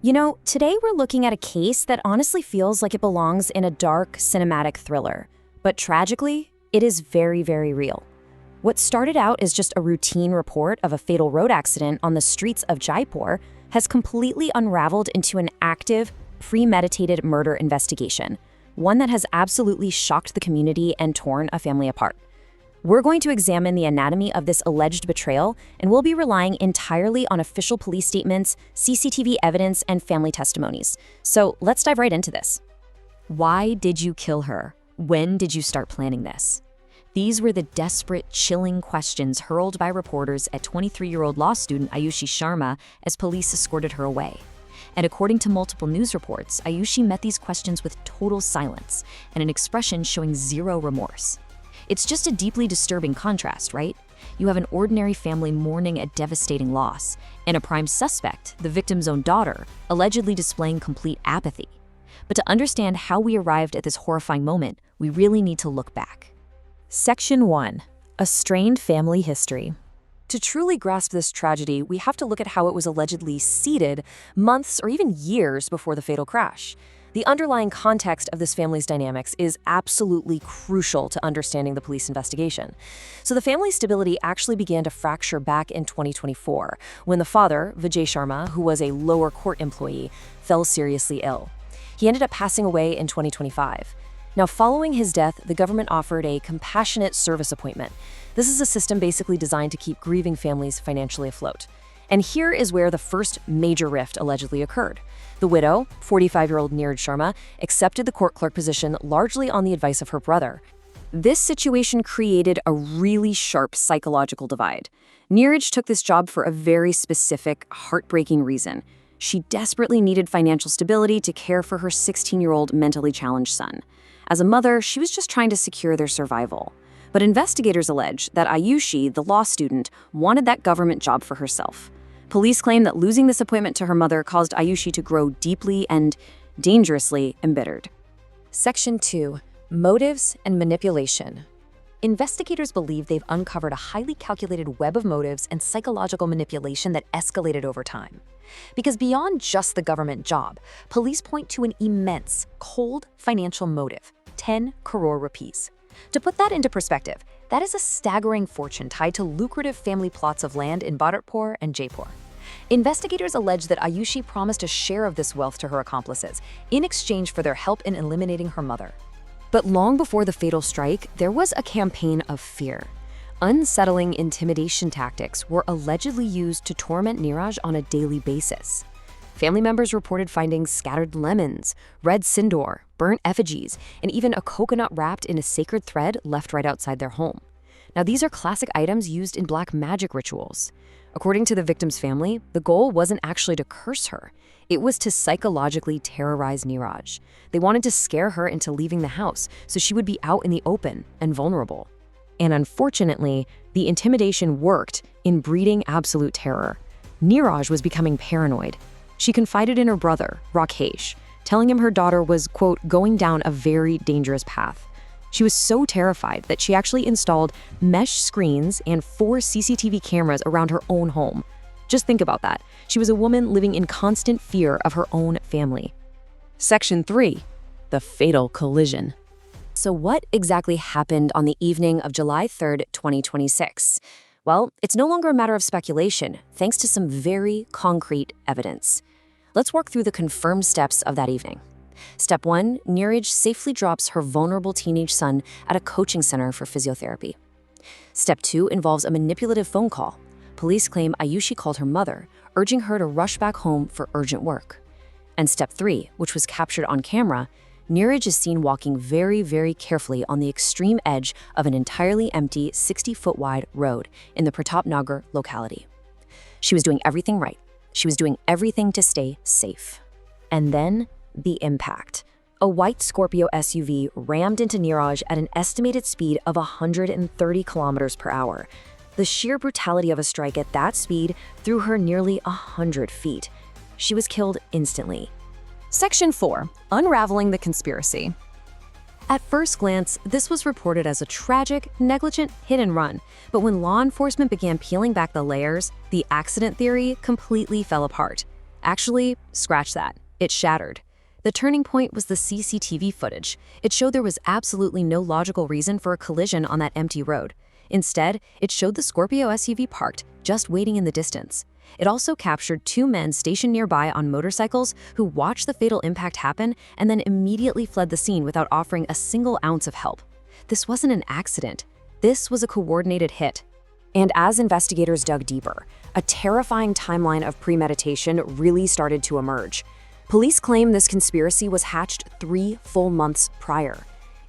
Today we're looking at a case that honestly feels like it belongs in a dark, cinematic thriller. But tragically, it is very, very real. What started out as just a routine report of a fatal road accident on the streets of Jaipur has completely unraveled into an active, premeditated murder investigation, one that has absolutely shocked the community and torn a family apart. We're going to examine the anatomy of this alleged betrayal, and we'll be relying entirely on official police statements, CCTV evidence, and family testimonies. So let's dive right into this. Why did you kill her? When did you start planning this? These were the desperate, chilling questions hurled by reporters at 23-year-old law student Ayushi Sharma as police escorted her away. And according to multiple news reports, Ayushi met these questions with total silence and an expression showing zero remorse. It's just a deeply disturbing contrast, right? You have an ordinary family mourning a devastating loss, and a prime suspect, the victim's own daughter, allegedly displaying complete apathy. But to understand how we arrived at this horrifying moment, we really need to look back. Section 1. A strained family history. To truly grasp this tragedy, we have to look at how it was allegedly seeded months or even years before the fatal crash. The underlying context of this family's dynamics is absolutely crucial to understanding the police investigation. So the family's stability actually began to fracture back in 2024, when the father, Vijay Sharma, who was a lower court employee, fell seriously ill. He ended up passing away in 2025. Now, following his death, the government offered a compassionate service appointment. This is a system basically designed to keep grieving families financially afloat. And here is where the first major rift allegedly occurred. The widow, 45-year-old Neeraj Sharma, accepted the court clerk position largely on the advice of her brother. This situation created a really sharp psychological divide. Neeraj took this job for a very specific, heartbreaking reason. She desperately needed financial stability to care for her 16-year-old mentally challenged son. As a mother, she was just trying to secure their survival. But investigators allege that Ayushi, the law student, wanted that government job for herself. Police claim that losing this appointment to her mother caused Ayushi to grow deeply and dangerously embittered. Section 2. Motives and manipulation. Investigators believe they've uncovered a highly calculated web of motives and psychological manipulation that escalated over time. Because beyond just the government job, police point to an immense, cold financial motive, 10 crore rupees. To put that into perspective, that is a staggering fortune tied to lucrative family plots of land in Bharatpur and Jaipur. Investigators allege that Ayushi promised a share of this wealth to her accomplices in exchange for their help in eliminating her mother. But long before the fatal strike, there was a campaign of fear. Unsettling intimidation tactics were allegedly used to torment Neeraj on a daily basis. Family members reported finding scattered lemons, red sindoor, burnt effigies, and even a coconut wrapped in a sacred thread left right outside their home. Now, these are classic items used in black magic rituals. According to the victim's family, the goal wasn't actually to curse her. It was to psychologically terrorize Neeraj. They wanted to scare her into leaving the house so she would be out in the open and vulnerable. And unfortunately, the intimidation worked in breeding absolute terror. Neeraj was becoming paranoid. She confided in her brother, Rakesh, telling him her daughter was, quote, going down a very dangerous path. She was so terrified that she actually installed mesh screens and 4 CCTV cameras around her own home. Just think about that. She was a woman living in constant fear of her own family. Section 3. The fatal collision. So what exactly happened on the evening of July 3rd, 2026? Well, it's no longer a matter of speculation, thanks to some very concrete evidence. Let's walk through the confirmed steps of that evening. Step 1, Neeraj safely drops her vulnerable teenage son at a coaching center for physiotherapy. Step 2 involves a manipulative phone call. Police claim Ayushi called her mother, urging her to rush back home for urgent work. And Step 3, which was captured on camera, Neeraj is seen walking very, very carefully on the extreme edge of an entirely empty 60-foot wide road in the Pratap Nagar locality. She was doing everything right. She was doing everything to stay safe. And then the impact. A white Scorpio SUV rammed into Neeraj at an estimated speed of 130 kilometers per hour. The sheer brutality of a strike at that speed threw her nearly 100 feet. She was killed instantly. Section 4. Unraveling the conspiracy. At first glance, this was reported as a tragic, negligent hit and run, but when law enforcement began peeling back the layers, the accident theory completely fell apart. Actually, scratch that. It shattered. The turning point was the CCTV footage. It showed there was absolutely no logical reason for a collision on that empty road. Instead, it showed the Scorpio SUV parked, just waiting in the distance. It also captured two men stationed nearby on motorcycles who watched the fatal impact happen and then immediately fled the scene without offering a single ounce of help. This wasn't an accident. This was a coordinated hit. And as investigators dug deeper, a terrifying timeline of premeditation really started to emerge. Police claim this conspiracy was hatched 3 full months prior.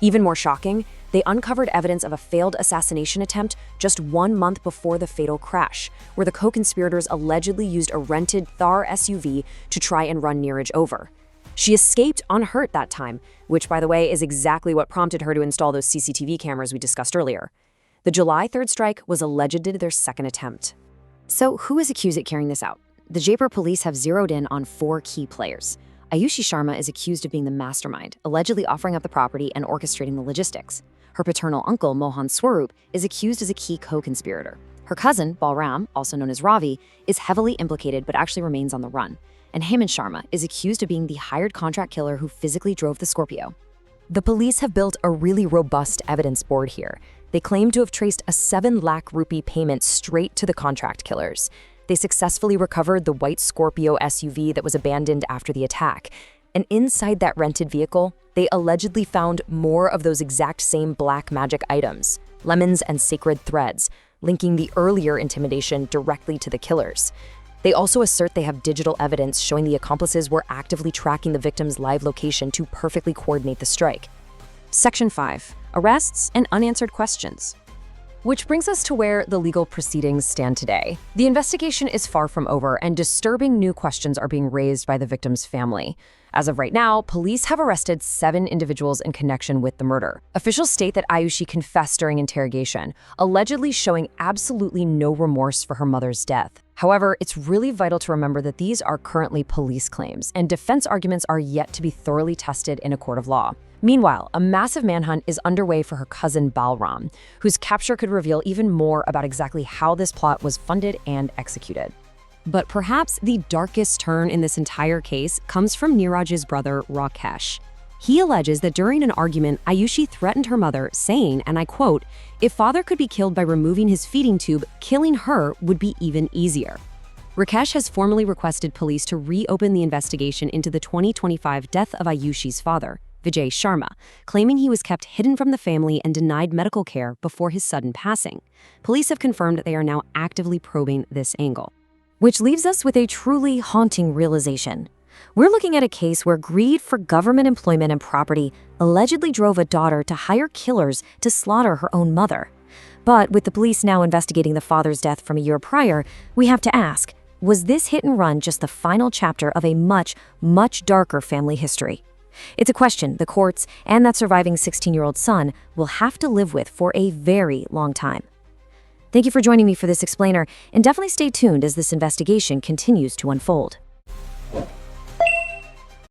Even more shocking, they uncovered evidence of a failed assassination attempt just 1 month before the fatal crash, where the co-conspirators allegedly used a rented Thar SUV to try and run Neeraj over. She escaped unhurt that time, which, by the way, is exactly what prompted her to install those CCTV cameras we discussed earlier. The July 3rd strike was allegedly their second attempt. So who is accused at carrying this out? The Jaipur police have zeroed in on 4 key players. Ayushi Sharma is accused of being the mastermind, allegedly offering up the property and orchestrating the logistics. Her paternal uncle, Mohan Swaroop, is accused as a key co-conspirator. Her cousin, Balram, also known as Ravi, is heavily implicated but actually remains on the run. And Hemant Sharma is accused of being the hired contract killer who physically drove the Scorpio. The police have built a really robust evidence board here. They claim to have traced a 7 lakh rupee payment straight to the contract killers. They successfully recovered the white Scorpio SUV that was abandoned after the attack. And inside that rented vehicle, they allegedly found more of those exact same black magic items, lemons and sacred threads, linking the earlier intimidation directly to the killers. They also assert they have digital evidence showing the accomplices were actively tracking the victim's live location to perfectly coordinate the strike. Section 5. Arrests and unanswered questions. Which brings us to where the legal proceedings stand today. The investigation is far from over, and disturbing new questions are being raised by the victim's family. As of right now, police have arrested 7 individuals in connection with the murder. Officials state that Ayushi confessed during interrogation, allegedly showing absolutely no remorse for her mother's death. However, it's really vital to remember that these are currently police claims, and defense arguments are yet to be thoroughly tested in a court of law. Meanwhile, a massive manhunt is underway for her cousin Balram, whose capture could reveal even more about exactly how this plot was funded and executed. But perhaps the darkest turn in this entire case comes from Neeraj's brother, Rakesh. He alleges that during an argument, Ayushi threatened her mother, saying, and I quote, "If father could be killed by removing his feeding tube, killing her would be even easier." Rakesh has formally requested police to reopen the investigation into the 2025 death of Ayushi's father, Vijay Sharma, claiming he was kept hidden from the family and denied medical care before his sudden passing. Police have confirmed that they are now actively probing this angle. Which leaves us with a truly haunting realization. We're looking at a case where greed for government employment and property allegedly drove a daughter to hire killers to slaughter her own mother. But with the police now investigating the father's death from a year prior, we have to ask, was this hit and run just the final chapter of a much, much darker family history? It's a question the courts and that surviving 16-year-old son will have to live with for a very long time. Thank you for joining me for this explainer, and definitely stay tuned as this investigation continues to unfold.